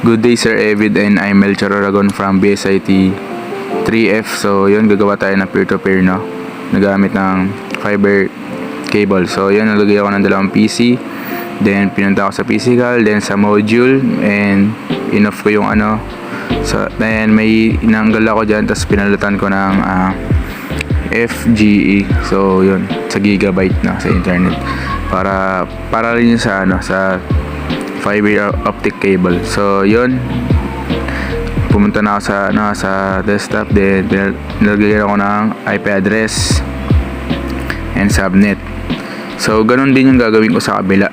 Good day Sir Evid, and I'm Melchor Aragon from BSIT 3F. So yun, gagawa tayo ng peer-to-peer, no, nagamit ng fiber cable. So yun, nalagay ako ng dalawang PC, then pinunta ako sa physical, then sa module, and in-off ko yung ano. So then may inanggal ako dyan, tapos pinalitan ko ng FGE. So yun, sa gigabyte na sa internet, para rin sa ano, sa fiber optic cable. So yun, pumunta na ako sa ano, sa desktop, then nilagay ako ng IP address and subnet. So ganun din yung gagawin ko sa kabila.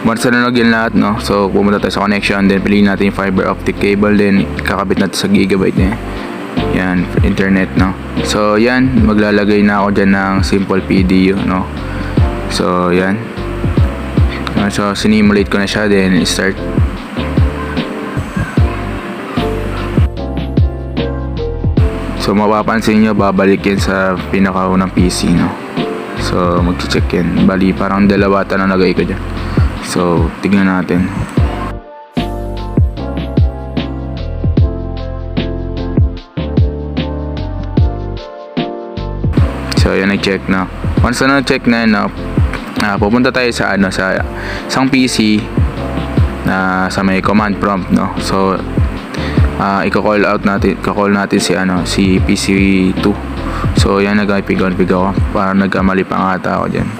Once na nalagyan lahat, no, so pumunta tayo sa connection, then piliin natin yung fiber optic cable, then kakabit natin sa gigabyte niya. Yan, internet, no. So yan, maglalagay na ako dyan ng simple PDU, no. So yan, so sinimulate ko na siya, then start. So mapapansin nyo, babalik yan sa pinakaunang PC, no. So mag-check yan, bali parang dalawa na nagay ko dyan. So, tignan natin. So, yan, nag-check na. Once na nag-check na yun, pupunta tayo sa ano, sa isang PC na sa may command prompt, no. So, i-call natin si ano, si PC2. So, yan, nag-IP config ako para nagkamali pa nga ata ako dyan.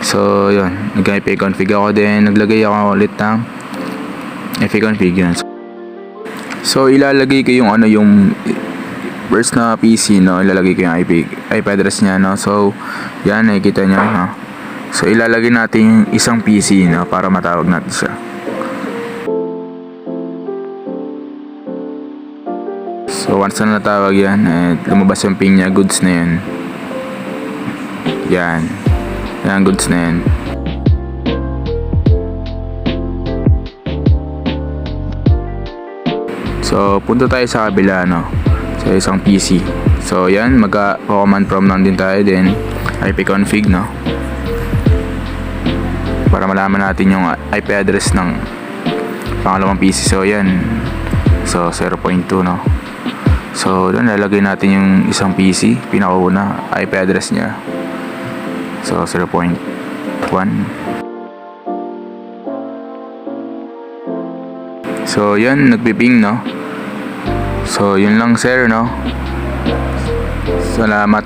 So yun, nag-IP config ako, din naglagay ako ulit ng IP config yan. So ilalagay ko yung ano, yung first na PC, no, ilalagay ko yung IP address niya, no. So yan, nakikita niyo, no. So ilalagay natin yung isang PC, no, para matawag natin siya. So once na natawag yan, lumabas yung ping niya, goods na yun. Yan, goods na yan. So punta tayo sa kabila, no, sa isang PC. So yan, mag-command prompt lang din tayo, then IP config, no, para malaman natin yung IP address ng pangalawang PC. So yan, so 0.2, no. So doon lalagay natin yung isang PC, pinakauna, IP address niya. So 0.1. So yan, nagpiping, no. So yun lang sir, no. Salamat.